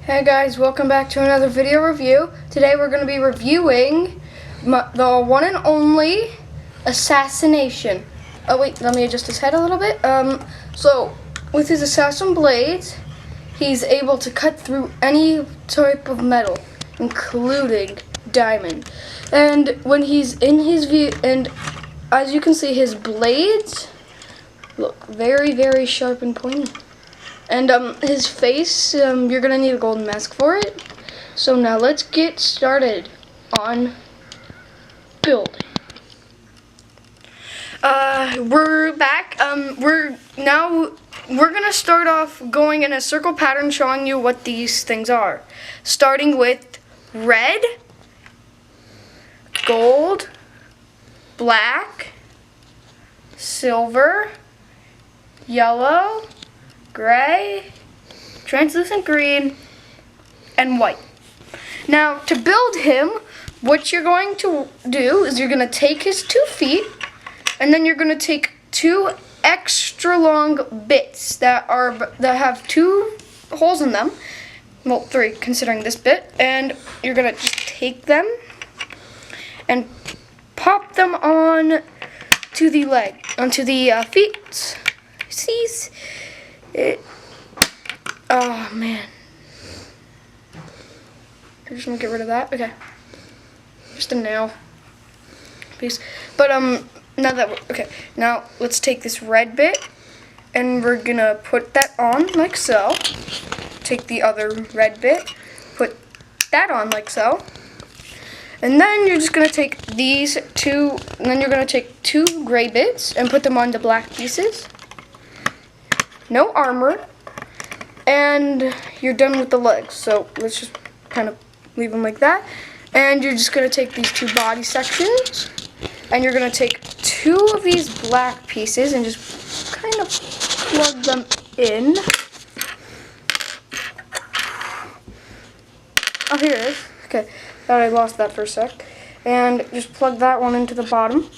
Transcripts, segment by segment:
Hey guys, welcome back to another video review. Today we're going to be reviewing the one and only Assassination. Oh wait, let me adjust his head a little bit. So with his assassin blades, he's able to cut through any type of metal, including diamond. And when he's in his view, and as you can see, his blades look very, very sharp and pointy. And his face, you're gonna need a golden mask for it. So now let's get started on building. We're back. We're gonna start off going in a circle pattern, showing you what these things are. Starting with red, gold, black, silver, yellow, gray, translucent green, and white. Now, to build him, what you're going to do is you're going to take his 2 feet, and then you're going to take 2 extra long bits that have 2 holes in them. Well, 3 considering this bit, and you're going to just take them and pop them on to the onto the feet. See? Oh man. I just want to get rid of that. Okay. Just a nail piece. But now let's take this red bit and we're gonna put that on like so. Take the other red bit, put that on like so. And then you're just gonna take these 2, and then you're gonna take 2 gray bits and put them on the black pieces. No armor, and you're done with the legs. So let's just kind of leave them like that. And you're just gonna take these 2 body sections, and you're gonna take 2 of these black pieces and just kind of plug them in. Oh, here it is. Okay, thought I lost that for a sec. And just plug that one into the bottom.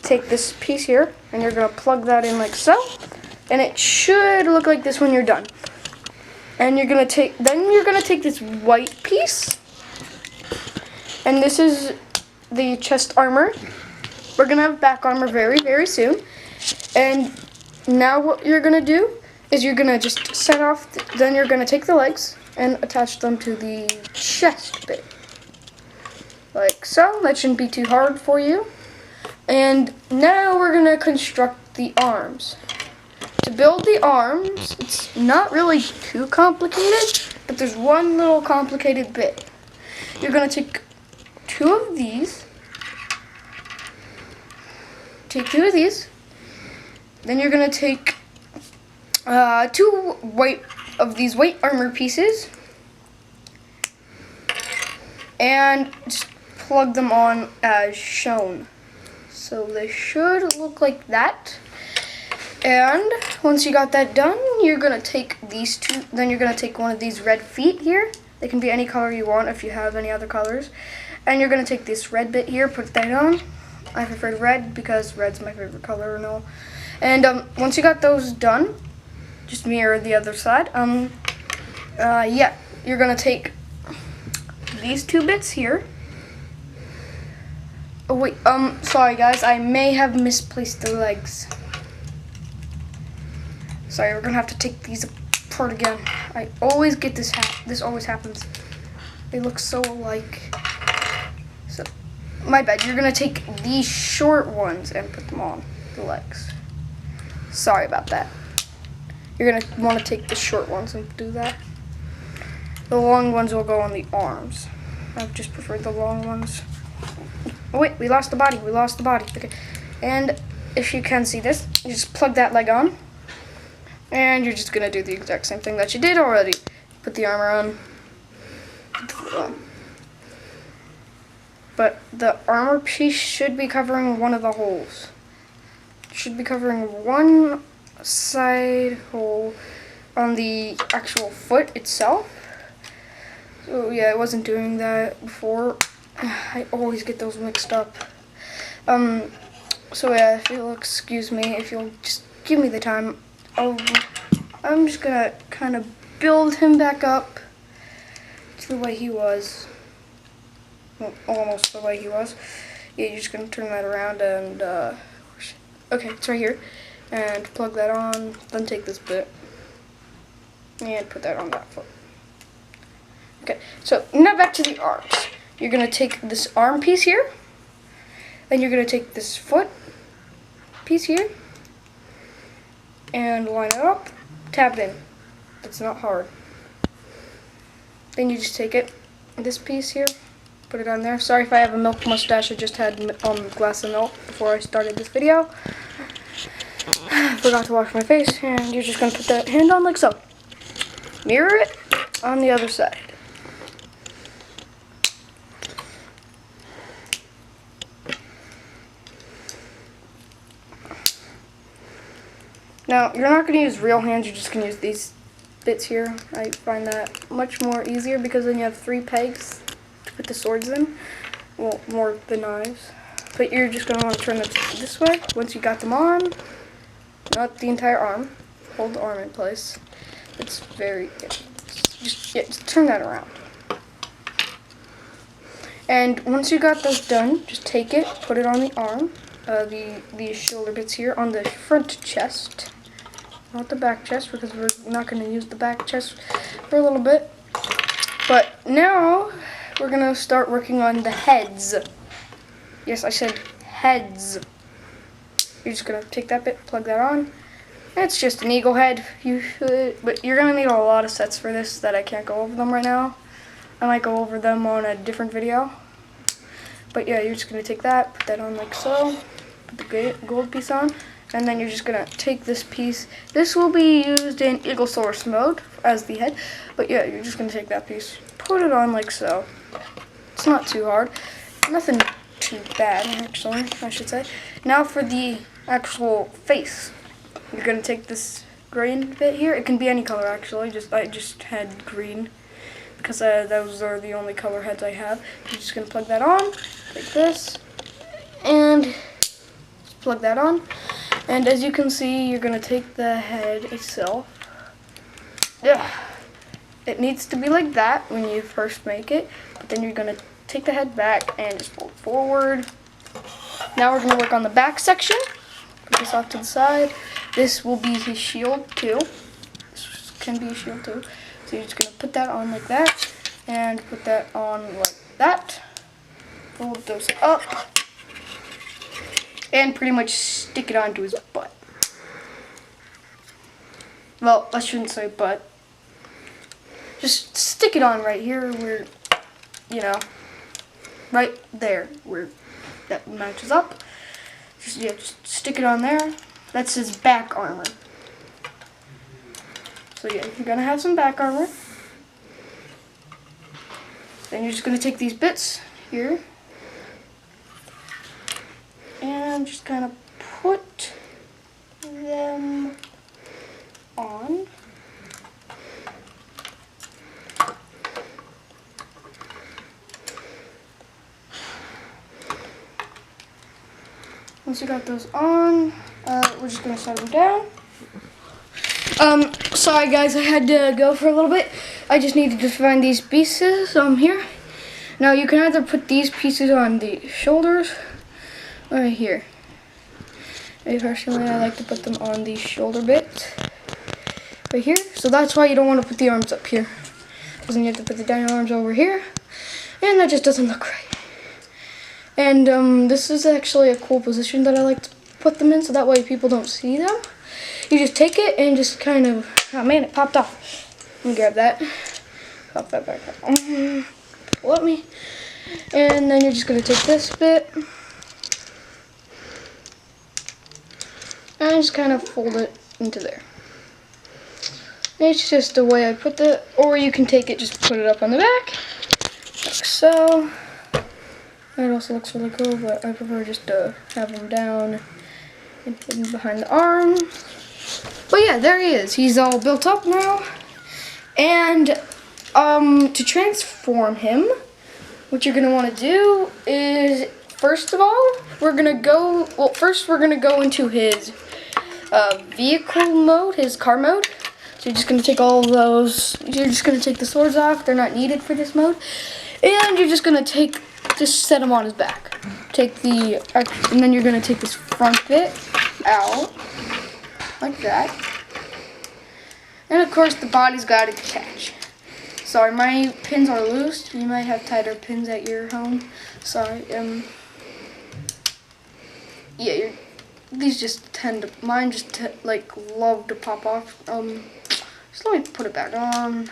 Take this piece here, and you're gonna plug that in like so. And it should look like this when you're done. And you're gonna take this white piece, and this is the chest armor. We're gonna have back armor very, very soon. And now what you're gonna do is you're gonna just set off. Then you're gonna take the legs and attach them to the chest bit, like so. That shouldn't be too hard for you. And now we're gonna construct the arms. To build the arms, it's not really too complicated, but there's one little complicated bit. You're going to take 2 of these, then you're going to take 2 white armor pieces, and just plug them on as shown. So they should look like that. And once you got that done, you're gonna take these 2. Then you're gonna take one of these red feet here. They can be any color you want if you have any other colors. And you're gonna take this red bit here, put that on. I prefer red because red's my favorite color and all. And once you got those done, just mirror the other side. Yeah, you're gonna take these 2 bits here. Oh wait, sorry guys, I may have misplaced the legs. Sorry, we're gonna have to take these apart again. I always get this this always happens. They look so alike. So, my bad. You're gonna take these short ones and put them on the legs. Sorry about that. You're gonna want to take the short ones and do that. The long ones will go on the arms. I've just preferred the long ones. Oh wait, we lost the body. Okay. And if you can see this, you just plug that leg on. And you're just gonna do the exact same thing that you did already. Put the armor on. But the armor piece should be covering one of the holes. It should be covering one side hole on the actual foot itself. So yeah, I wasn't doing that before. I always get those mixed up. So yeah, if you'll excuse me, if you'll just give me the time, I'm just gonna kind of build him back up to the way he was. Well, almost the way he was. Yeah, you're just gonna turn that around and, okay, it's right here. And plug that on, then take this bit and put that on that foot. Okay, so now back to the arms. You're gonna take this arm piece here, and you're gonna take this foot piece here, and line it up, tap it in. It's not hard. Then you just take it, this piece here, put it on there. Sorry if I have a milk mustache, I just had a glass of milk before I started this video. Forgot to wash my face, and you're just gonna put that hand on like so. Mirror it on the other side. Now, you're not going to use real hands, you're just going to use these bits here. I find that much more easier because then you have 3 pegs to put the swords in. Well, more the knives. But you're just going to want to turn them this way. Once you got them on, not the entire arm, hold the arm in place. It's very, just turn that around. And once you got those done, just take it, put it on the arm, the shoulder bits here on the front chest. Not the back chest, because we're not going to use the back chest for a little bit. But now, we're going to start working on the heads. Yes, I said heads. You're just going to take that bit, plug that on. It's just an eagle head. But you're going to need a lot of sets for this that I can't go over them right now. I might go over them on a different video. But yeah, you're just going to take that, put that on like so. Put the gold piece on. And then you're just going to take this piece. This will be used in Eaglesaurus mode as the head. But yeah, you're just going to take that piece, put it on like so. It's not too hard. Nothing too bad, actually, I should say. Now for the actual face. You're going to take this green bit here. It can be any color, actually. I just had green because those are the only color heads I have. You're just going to plug that on, like this, and just plug that on. And as you can see, you're going to take the head itself. Yeah, it needs to be like that when you first make it, but then you're going to take the head back and just fold forward. Now we're going to work on the back section. Put this off to the side. This will be his shield too. This can be a shield too. So you're just going to put that on like that, and put that on like that. Fold those up. And pretty much stick it onto his butt. Well, I shouldn't say butt. Just stick it on right here where, you know, right there where that matches up. Just stick it on there. That's his back armor. So yeah, you're gonna have some back armor. Then you're just gonna take these bits here and just kind of put them on. Once you got those on, we're just gonna set them down. Sorry guys, I had to go for a little bit. I just needed to find these pieces here. Now you can either put these pieces on the shoulders or right here. Personally, I like to put them on the shoulder bit right here. So that's why you don't want to put the arms up here, because then you have to put the dino arms over here, and that just doesn't look right. And this is actually a cool position that I like to put them in, so that way people don't see them. You just take it and just kind of, oh man, it popped off. Let me grab that. Pop that back up. Let me. And then you're just going to take this bit and just kind of fold it into there. It's just the way I put the, or you can take it, just put it up on the back, like so. That also looks really cool, but I prefer just to have him down and hidden behind the arm. But yeah, there he is. He's all built up now. And to transform him, what you're going to want to do is, first of all, we're going to go, well, first we're going to go into his vehicle mode, his car mode. So you're just going to take all of those. You're just going to take the swords off. They're not needed for this mode. And you're just going to just set him on his back. And then you're going to take this front bit out, like that. And of course the body's got to attach. Sorry, my pins are loose. You might have tighter pins at your home. Sorry. Yeah, these just mine just love to pop off. Just let me put it back on.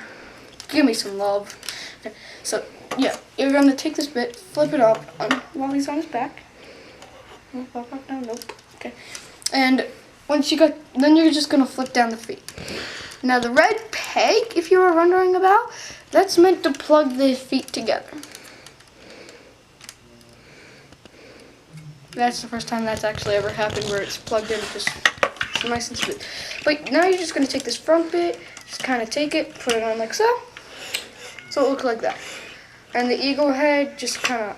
Give me some love. Okay, so yeah, you're gonna take this bit, flip it up while he's on his back. Pop up down, nope. Okay, and once then you're just gonna flip down the feet. Now the red peg, if you were wondering about, that's meant to plug the feet together. That's the first time that's actually ever happened where it's plugged in just nice and smooth. But now you're just going to take this front bit, just kind of take it, put it on like so. So it looks like that. And the eagle head just kind of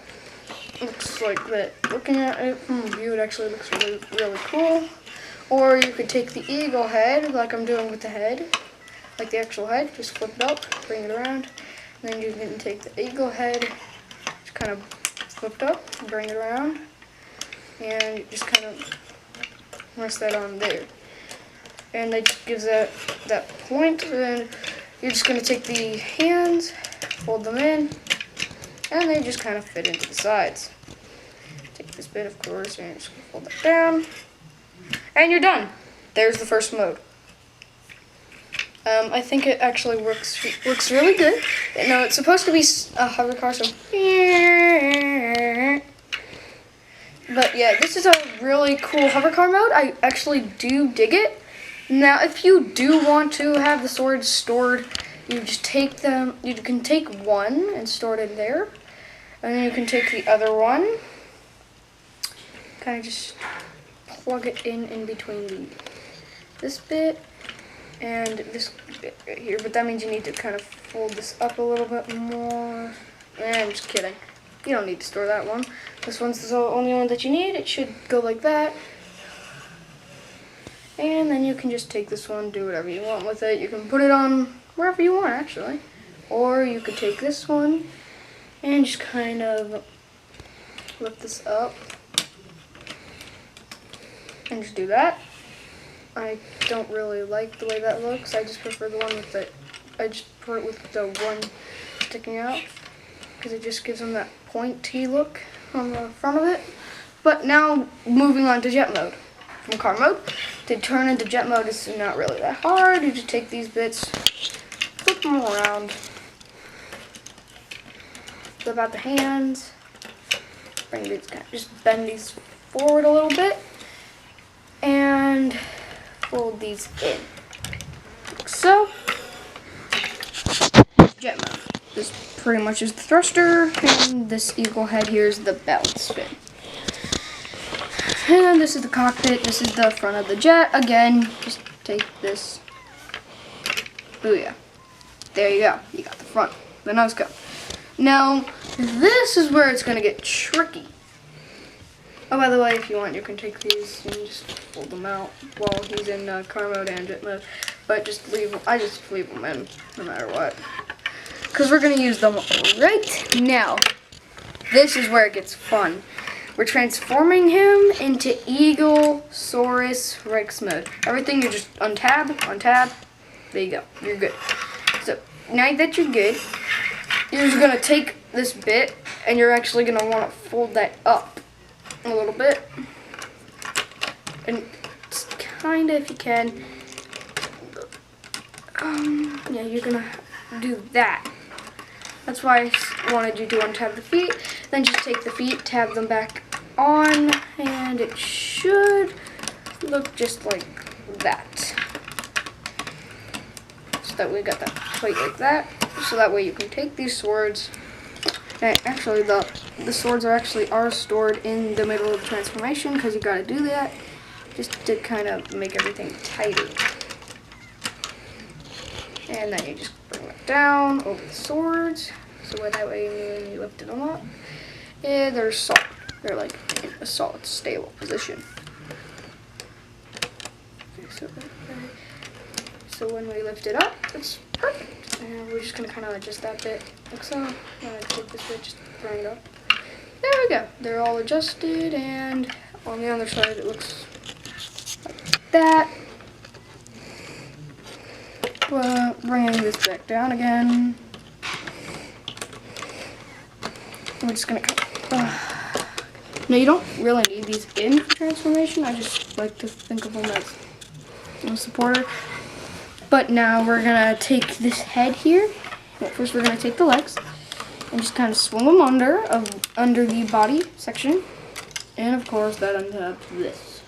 looks like that. Looking at it from a view, it actually looks really, really cool. Or you could take the eagle head, like I'm doing with the head, like the actual head, just flip it up, bring it around. And then you can take the eagle head, just kind of flipped up, bring it around. And you just kind of rest that on there. And that just gives that point. And then you're just going to take the hands, fold them in, and they just kind of fit into the sides. Take this bit, of course, and just fold that down. And you're done. There's the first mode. I think it actually works really good. Now, it's supposed to be a hover car, so... But yeah, this is a really cool hover car mode. I actually do dig it. Now, if you do want to have the swords stored, you just take them. You can take one and store it in there, and then you can take the other one. Kind of just plug it in between this bit and this bit right here. But that means you need to kind of fold this up a little bit more. I'm just kidding. You don't need to store that one. This one's the only one that you need. It should go like that. And then you can just take this one, do whatever you want with it. You can put it on wherever you want, actually. Or you could take this one and just kind of lift this up. And just do that. I don't really like the way that looks. I just prefer the one with the one sticking out, because it just gives them that pointy look on the front of it. But now, moving on to jet mode. From car mode to turn into jet mode is not really that hard. You just take these bits, flip them around, flip out the hands, just bend these forward a little bit, and fold these in, like so. Jet mode. This pretty much is the thruster, and this eagle head here is the balance spin. And this is the cockpit, this is the front of the jet. Again, just take this. Booyah. There you go. You got the front, the nose cone. Now, this is where it's going to get tricky. Oh, by the way, if you want, you can take these and just fold them out while he's in car mode and jet mode. But just leave them, I just leave them in, no matter what. Because we're going to use them right now. This is where it gets fun. We're transforming him into Eagle-saurus Rex mode. Everything, you just untab. There you go. You're good. So, now that you're good, you're just going to take this bit, and you're actually going to want to fold that up a little bit. And just kind of, if you can, yeah, you're going to do that. That's why I wanted you to untab the feet. Then just take the feet, tab them back on, and it should look just like that. So that we got that plate like that. So that way you can take these swords. And actually, the swords are stored in the middle of the transformation, because you got to do that just to kind of make everything tighter. And then you just bring it down over the swords, so that way when you lift them up, they're solid. They're like in a solid, stable position. Okay, so So when we lift it up, it's perfect. And we're just gonna kind of adjust that bit like so. I'm gonna take this bit, just bring it up. There we go. They're all adjusted, and on the other side it looks like that. Bringing this back down again. We're just gonna cut. Now you don't really need these in for transformation. I just like to think of them as a supporter. But now we're gonna take this head here. Well, first we're gonna take the legs and just kind of swing them under the body section, and of course that untabs this.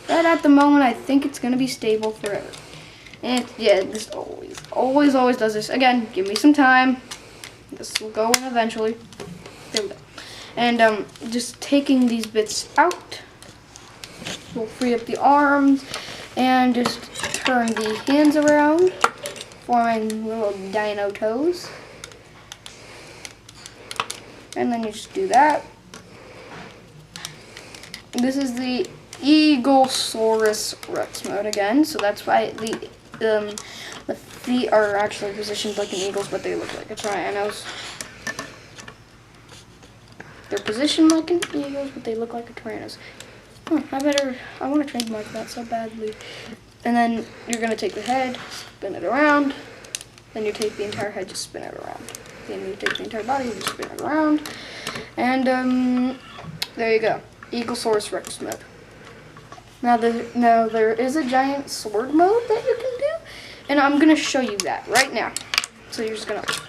Right at the moment, I think it's gonna be stable forever. And yeah, this always does this. Again, give me some time. This will go in eventually. There we go. And just taking these bits out, we'll free up the arms and just turn the hands around, forming little dino toes. And then you just do that. This is the Eaglesaurus Rex mode again, so that's why the feet are actually positioned like an eagle's, but they look like a Tyrannos. They're positioned like an eagle's, but they look like a Tyrannos. I want to trademark that so badly. And then you're going to take the head, spin it around. Then you take the entire head, just spin it around. Then you take the entire body, you just spin it around. And there you go. Eaglesaurus Rex mode. Now there is a giant sword mode that you can do. And I'm going to show you that right now. So you're just going to